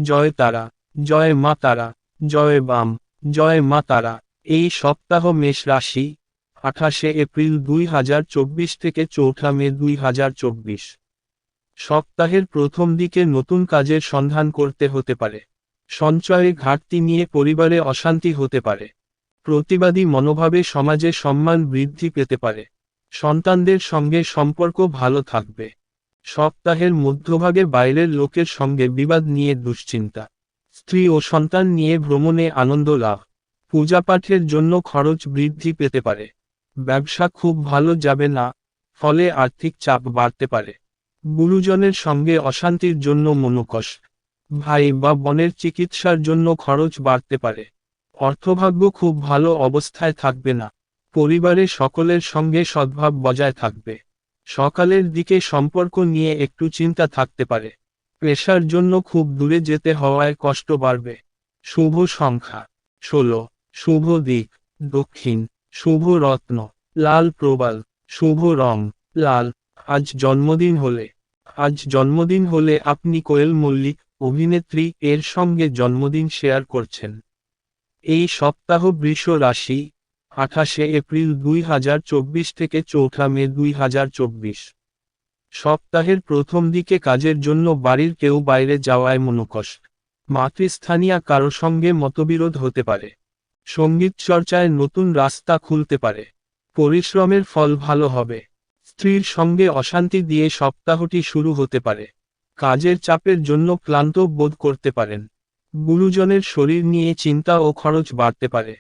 জয় তারা, জয় মা তারা, জয় বাম, জয় মা তারা। এই সপ্তাহ মেষ রাশি, 28 এপ্রিল 2024 থেকে 4 মে 2024। সপ্তাহের প্রথম দিকে নতুন কাজের সন্ধান করতে হতে পারে। সঞ্চয়ে ঘাটতি নিয়ে পরিবারে অশান্তি হতে পারে। প্রতিবাদী মনোভাবে সমাজে সম্মান বৃদ্ধি পেতে পারে। সন্তানদের সঙ্গে সম্পর্ক ভালো থাকবে। সপ্তাহের মধ্যভাগে বাইরের লোকের সঙ্গে বিবাদ নিয়ে দুশ্চিন্তা। স্ত্রী ও সন্তান নিয়ে ভ্রমণে আনন্দ লাভ। পূজাপাঠের জন্য খরচ বৃদ্ধি পেতে পারে। ব্যবসা খুব ভালো যাবে না, ফলে আর্থিক চাপ বাড়তে পারে। গুরুজনের সঙ্গে অশান্তির জন্য মনোকষ্ট। ভাই বা বোনের চিকিৎসার জন্য খরচ বাড়তে পারে। অর্থভাগ্য খুব ভালো অবস্থায় থাকবে না। পরিবারে সকলের সঙ্গে সদ্ভাব বজায় থাকবে। সকালের দিকে সম্পর্ক নিয়ে একটু চিন্তা থাকতে পারে। পেশার জন্য খুব দূরে যেতে হওয়ায় কষ্ট বাড়বে। শুভ সংখ্যা 16। শুভ দিক দক্ষিণ। শুভ রত্ন লাল প্রবাল। শুভ রং লাল। আজ জন্মদিন হলে আপনি কোয়েল মল্লিক অভিনেত্রী এর সঙ্গে জন্মদিন শেয়ার করছেন। এই সপ্তাহ বৃষ রাশি, 28 এপ্রিল 2024 থেকে 4 মে 2024। সপ্তাহের প্রথম দিকে কাজের জন্য বাড়ির কেউ বাইরে যাওয়ায় মনোকষ্ট। মাতৃস্থানীয় কারো সঙ্গে মতবিরোধ হতে পারে। সঙ্গীত চর্চায় নতুন রাস্তা খুলতে পারে। পরিশ্রমের ফল ভালো হবে। স্ত্রীর সঙ্গে অশান্তি দিয়ে সপ্তাহটি শুরু হতে পারে। কাজের চাপের জন্য ক্লান্ত বোধ করতে পারেন। গুরুজনের শরীর নিয়ে চিন্তা ও খরচ বাড়তে পারে।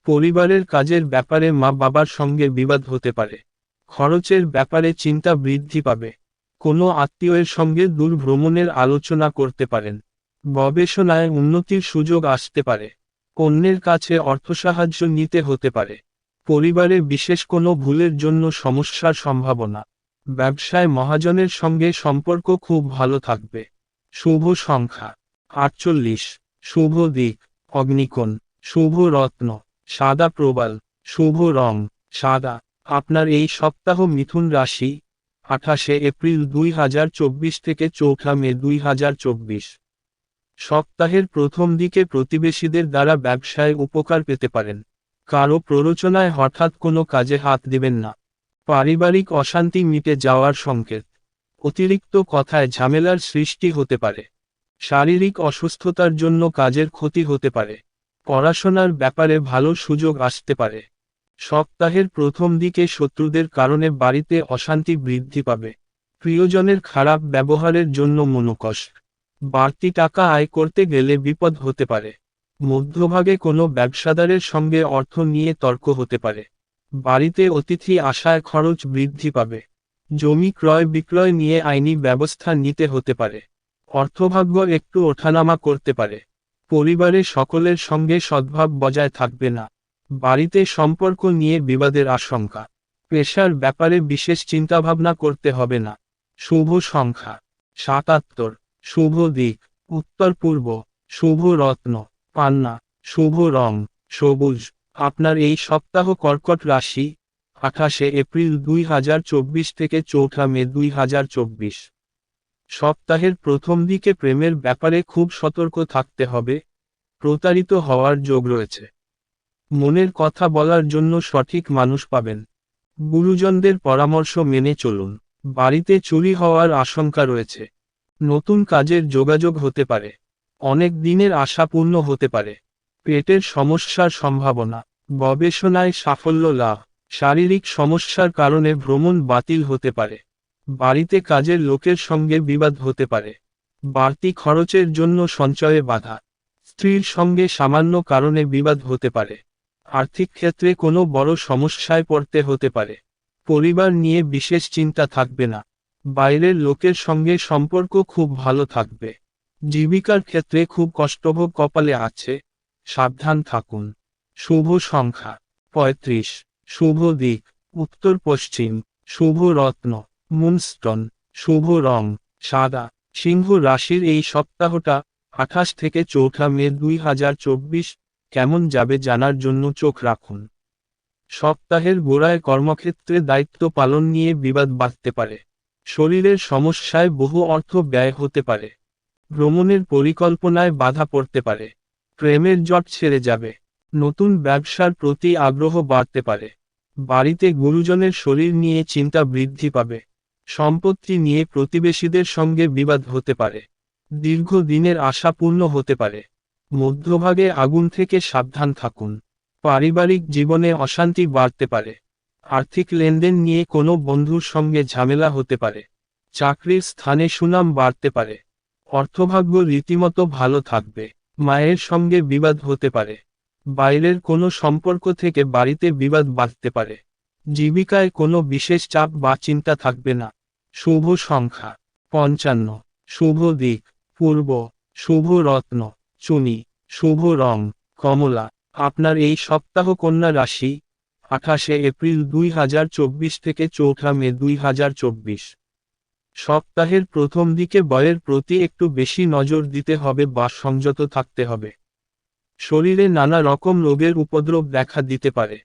পরিবারের কাজের ব্যাপারে মা বাবার সঙ্গে বিবাদ হতে পারে। খরচের ব্যাপারে চিন্তা বৃদ্ধি পাবে। কোনো আত্মীয়ের সঙ্গে দূর ভ্রমণের আলোচনা করতে পারেন। গবেষণায় উন্নতির সুযোগ আসতে পারে। অন্যের কাছে অর্থসাহায্য নিতে হতে পারে। পরিবারে বিশেষ কোনো ভুলের জন্য সমস্যার সম্ভাবনা। ব্যবসায় মহাজনের সঙ্গে সম্পর্ক খুব ভালো থাকবে। শুভ সংখ্যা 48। শুভ দিক অগ্নিকোণ। শুভ রত্ন সাদা প্রবাল। শুভ রং সাদা। আপনার এই সপ্তাহ মিথুন রাশি, 28 এপ্রিল 2024 থেকে 4 মে 2024। সপ্তাহের প্রথম দিকে প্রতিবেশীদের দ্বারা ব্যবসায় উপকার পেতে পারেন। কারো প্ররোচনায় হঠাৎ কোনো কাজে হাত দিবেন না। পারিবারিক অশান্তি মিটে যাওয়ার সংকেত। অতিরিক্ত কথায় ঝামেলার সৃষ্টি হতে পারে। শারীরিক অসুস্থতার জন্য কাজের ক্ষতি হতে পারে। পড়াশোনার ব্যাপারে ভালো সুযোগ আসতে পারে। সপ্তাহের প্রথম দিকে শত্রুদের কারণে বাড়িতে অশান্তি বৃদ্ধি পাবে। প্রিয়জনের খারাপ ব্যবহারের জন্য মনোকষ্ট। বাড়তি টাকা আয় করতে গেলে বিপদ হতে পারে। মধ্যভাগে কোনো ব্যবসাদারের সঙ্গে অর্থ নিয়ে তর্ক হতে পারে। বাড়িতে অতিথি আসায় খরচ বৃদ্ধি পাবে। জমি ক্রয় বিক্রয় নিয়ে আইনি ব্যবস্থা নিতে হতে পারে। অর্থভাগ্য একটু ওঠানামা করতে পারে। পরিবারে সকলের সঙ্গে সদ্ভাব বজায় থাকবে না। বাড়িতে সম্পর্ক নিয়ে বিবাদের আশঙ্কা। পেশার ব্যাপারে বিশেষ চিন্তাভাবনা করতে হবে না। শুভ সংখ্যা 77। শুভ দিক উত্তর পূর্ব। শুভ রত্ন পান্না। শুভ রং সবুজ। আপনার এই সপ্তাহ কর্কট রাশি, 28 এপ্রিল 2024 থেকে 4 মে 2024। সপ্তাহের প্রথম দিকে প্রেমের ব্যাপারে খুব সতর্ক থাকতে হবে। প্রতারিত হওয়ার যোগ রয়েছে। মনের কথা বলার জন্য সঠিক মানুষ পাবেন। গুরুজনদের পরামর্শ মেনে চলুন। বাড়িতে চুরি হওয়ার আশঙ্কা রয়েছে। নতুন কাজের যোগাযোগ হতে পারে। অনেক দিনের আশা পূর্ণ হতে পারে। পেটের সমস্যার সম্ভাবনা। গবেষণায় সাফল্য লাভ। শারীরিক সমস্যার কারণে ভ্রমণ বাতিল হতে পারে। বাড়িতে কাজের লোকের সঙ্গে বিবাদ হতে পারে। বাড়তি খরচের জন্য সঞ্চয়ে বাধা। স্ত্রীর সঙ্গে সামান্য কারণে বিবাদ হতে পারে। আর্থিক ক্ষেত্রে কোনো বড় সমস্যায় পড়তে হতে পারে। পরিবার নিয়ে বিশেষ চিন্তা থাকবে না। বাইরের লোকের সঙ্গে সম্পর্ক খুব ভালো থাকবে। জীবিকার ক্ষেত্রে খুব কষ্টভোগ কপালে আছে, সাবধান থাকুন। শুভ সংখ্যা 35। শুভ দিক উত্তর পশ্চিম। শুভ রত্ন মুনস্টোন। শুভ রং সাদা। সিংহ রাশির এই সপ্তাহটা 28 থেকে 4 মে 2024 কেমন যাবে জানার জন্য চোখ রাখুন। সপ্তাহের গোড়ায় কর্মক্ষেত্রে দায়িত্ব পালন নিয়ে বিবাদ বাধতে পারে। শরীরের সমস্যায় বহু অর্থ ব্যয় হতে পারে। ভ্রমণের পরিকল্পনায় বাধা পড়তে পারে। প্রেমের জট ছেড়ে যাবে। নতুন ব্যবসার প্রতি আগ্রহ বাড়তে পারে। বাড়িতে গুরুজনের শরীর নিয়ে চিন্তা বৃদ্ধি পাবে। সম্পত্তি নিয়ে প্রতিবেশীদের সঙ্গে বিবাদ হতে পারে। দীর্ঘদিনের আশা পূর্ণ হতে পারে। মধ্যভাগে আগুন থেকে সাবধান থাকুন। পারিবারিক জীবনে অশান্তি বাড়তে পারে। আর্থিক লেনদেন নিয়ে কোনো বন্ধুর সঙ্গে ঝামেলা হতে পারে। চাকরির স্থানে সুনাম বাড়তে পারে। অর্থভাগ্য রীতিমতো ভালো থাকবে। মায়ের সঙ্গে বিবাদ হতে পারে। বাইরের কোনো সম্পর্ক থেকে বাড়িতে বিবাদ বাঁধতে পারে। জীবিকায় কোনো বিশেষ চাপ বা চিন্তা থাকবে না। শুভ সংখ্যা 55। শুভ দিক পূর্ব। শুভ রত্ন চুনি। শুভ রং কমলা। আপনার এই সপ্তাহ কন্যা রাশি 28 এপ্রিল 2024 থেকে 4 মে 2024। সপ্তাহের প্রথম দিকে বয়ের প্রতি একটু বেশি নজর দিতে হবে বা সংযত থাকতে হবে। শরীরে নানা রকম রোগের উপদ্রব দেখা দিতে পারে।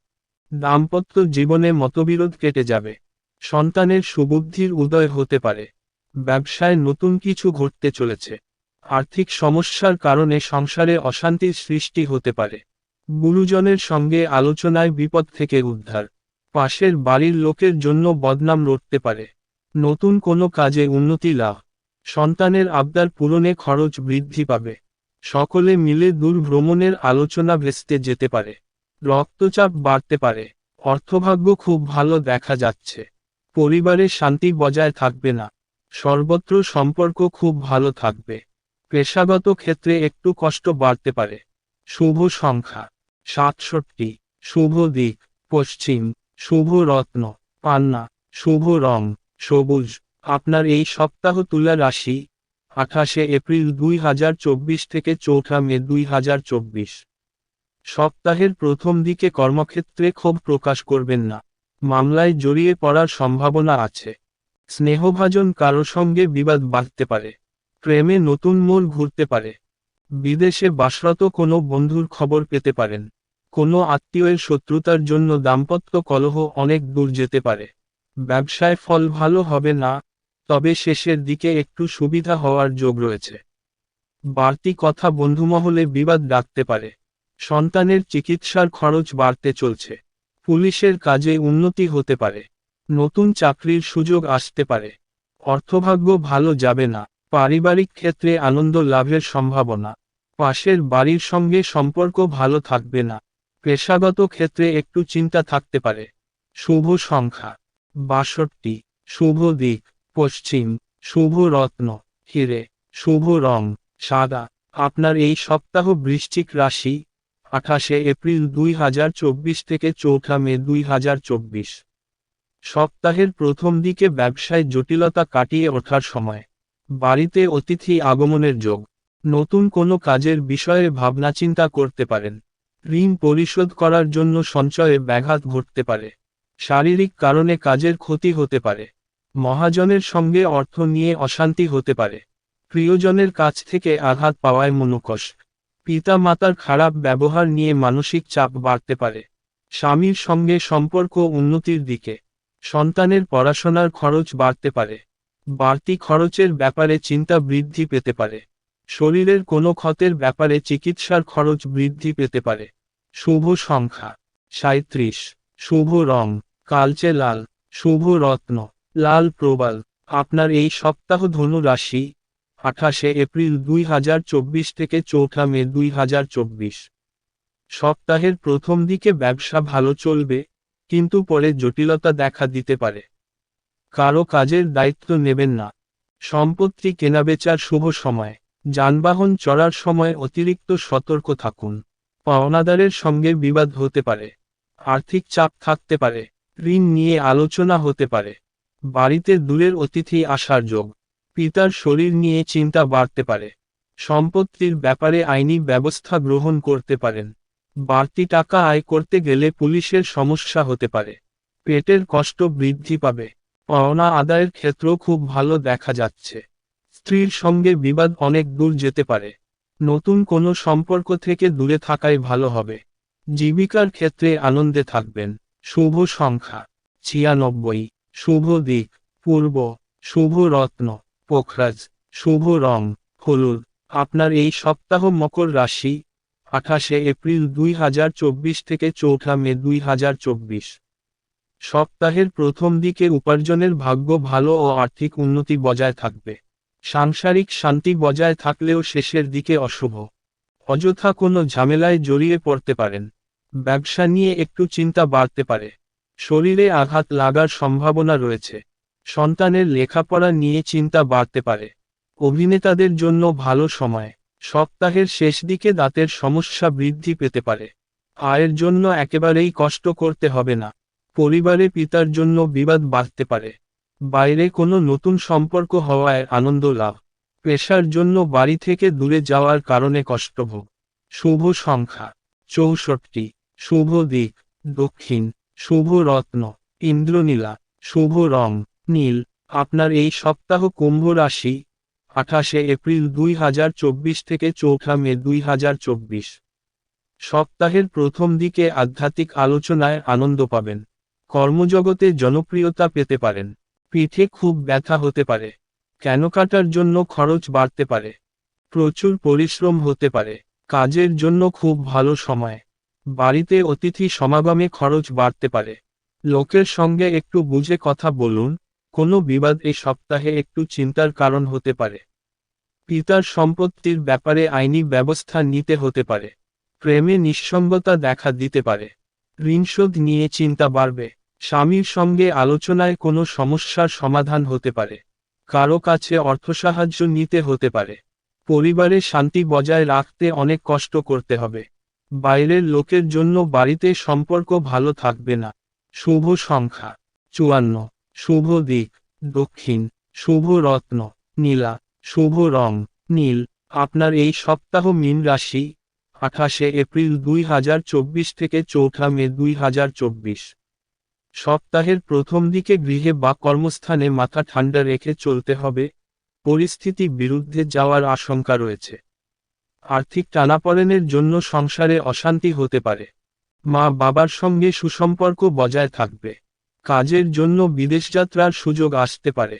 দাম্পত্য জীবনে মতবিরোধ কেটে যাবে। সন্তানের সুবুদ্ধির উদয় হতে পারে। ব্যবসায় নতুন কিছু ঘটতে চলেছে। আর্থিক সমস্যার কারণে সংসারে অশান্তির সৃষ্টি হতে পারে। গুরুজনের সঙ্গে আলোচনায় বিপদ থেকে উদ্ধার। পাশের বাড়ির লোকের জন্য বদনাম রটতে পারে। নতুন কোনো কাজে উন্নতি লাভ। সন্তানের আবদার পূরণে খরচ বৃদ্ধি পাবে। সকলে মিলে দূর ভ্রমণের আলোচনা ভেস্তে যেতে পারে। রক্তচাপ বাড়তে পারে। অর্থভাগ্য খুব ভালো দেখা যাচ্ছে। পরিবারে শান্তি বজায় থাকবে না। সর্বত্র সম্পর্ক খুব ভালো থাকবে। পেশাগত ক্ষেত্রে একটু কষ্ট বাড়তে পারে। শুভ সংখ্যা 67। শুভ দিক পশ্চিম। শুভ রত্ন পান্না। শুভ রং সবুজ। আপনার এই সপ্তাহ তুলা রাশি 28 এপ্রিল 2024 থেকে 4 মে 2024। সপ্তাহের প্রথম দিকে কর্মক্ষেত্রে ক্ষোভ প্রকাশ করবেন না। মামলায় জড়িয়ে পড়ার সম্ভাবনা আছে। স্নেহভাজন কারো সঙ্গে বিবাদ বাঁধতে পারে। প্রেমে নতুন মোড় ঘুরতে পারে। বিদেশে বাসরত কোনো বন্ধুর খবর পেতে পারেন। কোনো আত্মীয়ের শত্রুতার জন্য দাম্পত্য কলহ অনেক দূর যেতে পারে। ব্যবসায় ফল ভালো হবে না, তবে শেষের দিকে একটু সুবিধা হওয়ার যোগ রয়েছে। বাড়তি কথা বন্ধুমহলে বিবাদ ডাকতে পারে। সন্তানের চিকিৎসার খরচ বাড়তে চলছে। পুলিশের কাজে উন্নতি হতে পারে। নতুন চাকরির সুযোগ আসতে পারে। অর্থভাগ্য ভালো যাবে না। পারিবারিক ক্ষেত্রে আনন্দ লাভের সম্ভাবনা। পাশের বাড়ির সঙ্গে সম্পর্ক ভালো থাকবে না। পেশাগত ক্ষেত্রে একটু চিন্তা থাকতে পারে। শুভ সংখ্যা 62। শুভ দিক পশ্চিম। শুভ রত্ন হিরে। শুভ রং সাদা। আপনার এই সপ্তাহ বৃশ্চিক রাশি 28 এপ্রিল 2024 থেকে 4 মে 2024। সপ্তাহের প্রথম দিকে ব্যবসায় জটিলতা কাটিয়ে ওঠার সময়। বাড়িতে অতিথি আগমনের যোগ। নতুন কোনো কাজের বিষয়ে ভাবনাচিন্তা করতে পারেন। ঋণ পরিশোধ করার জন্য সঞ্চয়ে ব্যাঘাত ঘটতে পারে। শারীরিক কারণে কাজের ক্ষতি হতে পারে। মহাজনের সঙ্গে অর্থ নিয়ে অশান্তি হতে পারে। প্রিয়জনের কাছ থেকে আঘাত পাওয়ায় মনোকষ্ট। পিতা মাতার খারাপ ব্যবহার নিয়ে মানসিক চাপ বাড়তে পারে। স্বামীর সঙ্গে সম্পর্ক উন্নতির দিকে। সন্তানের পড়াশোনার খরচ বাড়তে পারে। বাড়তি খরচের ব্যাপারে চিন্তা বৃদ্ধি পেতে পারে। শরীরের কোনো ক্ষতের ব্যাপারে চিকিৎসার খরচ বৃদ্ধি পেতে পারে। শুভ সংখ্যা 37। শুভ রং কালচে লাল। শুভ রত্ন লাল প্রবাল। আপনার এই সপ্তাহ ধনু রাশি 28 এপ্রিল 2024 থেকে 4 মে 2024। সপ্তাহের প্রথম দিকে ব্যবসা ভালো চলবে, কিন্তু পরে জটিলতা দেখা দিতে পারে। কারো কাজের দায়িত্ব নেবেন না। সম্পত্তি কেনাবেচার শুভ সময়। যানবাহন চড়ার সময় অতিরিক্ত সতর্ক থাকুন। পাওনাদারের সঙ্গে বিবাদ হতে পারে। আর্থিক চাপ থাকতে পারে। ঋণ নিয়ে আলোচনা হতে পারে। বাড়িতে দূরের অতিথি আসার যোগ। পিতার শরীর নিয়ে চিন্তা বাড়তে পারে। সম্পত্তির ব্যাপারে আইনি ব্যবস্থা গ্রহণ করতে পারেন। বাড়তি টাকা আয় করতে গেলে পুলিশের সমস্যা হতে পারে। পেটের কষ্ট বৃদ্ধি পাবে। পাওনা আদায়ের ক্ষেত্র খুব ভালো দেখা যাচ্ছে। স্ত্রীর সঙ্গে বিবাদ অনেক দূর যেতে পারে। নতুন কোনো সম্পর্ক থেকে দূরে থাকাই ভালো হবে। জীবিকার ক্ষেত্রে আনন্দে থাকবেন। শুভ সংখ্যা 96। শুভ দিক পূর্ব। শুভ রত্ন পোখরাজ। শুভ রং হলুদ, আপনার এই সপ্তাহ মকর রাশি, 28শে এপ্রিল 2024 থেকে 4 মে 2024। সপ্তাহের প্রথম দিকে উপার্জনের ভাগ্য ভালো ও আর্থিক উন্নতি বজায় থাকবে। সাংসারিক শান্তি বজায় থাকলেও শেষের দিকে অশুভ। অযথা কোনো ঝামেলায় জড়িয়ে পড়তে পারেন। ব্যবসা নিয়ে একটু চিন্তা বাড়তে পারে। শরীরে আঘাত লাগার সম্ভাবনা রয়েছে। সন্তানের লেখাপড়া নিয়ে চিন্তা বাড়তে পারে। অভিনেতাদের জন্য ভালো সময়। সপ্তাহের শেষ দিকে দাঁতের সমস্যা বৃদ্ধি পেতে পারে। আয়ের জন্য একেবারেই কষ্ট করতে হবে না। পরিবারে পিতার জন্য বিবাদ বাড়তে পারে। বাইরে কোনো নতুন সম্পর্ক হওয়ায় আনন্দ লাভ। পেশার জন্য বাড়ি থেকে দূরে যাওয়ার কারণে কষ্টভোগ। শুভ সংখ্যা 64, শুভ দিক দক্ষিণ, শুভ রত্ন ইন্দ্রনীলা, শুভ রং নীল। আপনার এই সপ্তাহ কুম্ভ রাশি, 28শে এপ্রিল 2024 থেকে 4 মে 2024। সপ্তাহের প্রথম দিকে আধ্যাত্মিক আলোচনায় আনন্দ পাবেন। কর্মজগতে জনপ্রিয়তা পেতে পারেন। পিঠে খুব ব্যথা হতে পারে। কেনাকাটার জন্য খরচ বাড়তে পারে। প্রচুর পরিশ্রম হতে পারে। কাজের জন্য খুব ভালো সময়। বাড়িতে অতিথি সমাগমে খরচ বাড়তে পারে। লোকের সঙ্গে একটু বুঝে কথা বলুন। কোনো বিবাদ এই সপ্তাহে একটু চিন্তার কারণ হতে পারে। পিতার সম্পত্তির ব্যাপারে আইনি ব্যবস্থা নিতে হতে পারে। প্রেমে নিঃসঙ্গতা দেখা দিতে পারে। ঋণশোধ নিয়ে চিন্তা বাড়বে। স্বামীর সঙ্গে আলোচনায় কোনো সমস্যার সমাধান হতে পারে। কারো কাছে অর্থসাহায্য নিতে হতে পারে। পরিবারে শান্তি বজায় রাখতে অনেক কষ্ট করতে হবে। বাইরের লোকের জন্য বাড়িতে সম্পর্ক ভালো থাকবে না। শুভ সংখ্যা 54, শুভ দিক দক্ষিণ, শুভ রত্ন নীলা, শুভ রং নীল। আপনার এই সপ্তাহ মীন রাশি, 28শে এপ্রিল 2024 থেকে 4 মে 2024। সপ্তাহের প্রথম দিকে গৃহে বা কর্মস্থানে মাথা ঠান্ডা রেখে চলতে হবে। পরিস্থিতি বিরুদ্ধে যাওয়ার আশঙ্কা রয়েছে। আর্থিক টানাপোড়েনের জন্য সংসারে অশান্তি হতে পারে। মা বাবার সঙ্গে সুসম্পর্ক বজায় থাকবে। কাজের জন্য বিদেশযাত্রার সুযোগ আসতে পারে।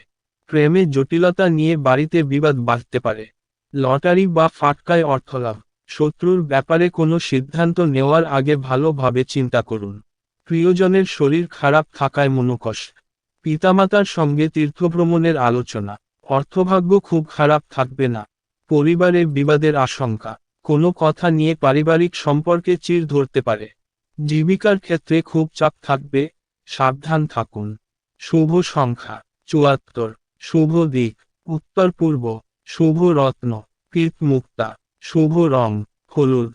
প্রেমে জটিলতা নিয়ে বাড়িতে বিবাদ বাড়তে পারে। লটারি বা ফাটকায় অর্থলাভ। শত্রুর ব্যাপারে কোনো সিদ্ধান্ত নেওয়ার আগে ভালোভাবে চিন্তা করুন। প্রিয়জনের শরীর খারাপ থাকায় মনোকষ্ট। পিতামাতার সঙ্গে তীর্থভ্রমণের আলোচনা। অর্থভাগ্য খুব খারাপ থাকবে না। পরিবারে বিবাদের আশঙ্কা। কোনো কথা নিয়ে পারিবারিক সম্পর্কে চিড় ধরতে পারে। জীবিকার ক্ষেত্রে খুব চাপ থাকবে, সাবধান থাকুন। শুভ সংখ্যা 74, শুভ দিক উত্তর পূর্ব, শুভ রত্ন কীট মুক্তা, শুভ রং হলুদ।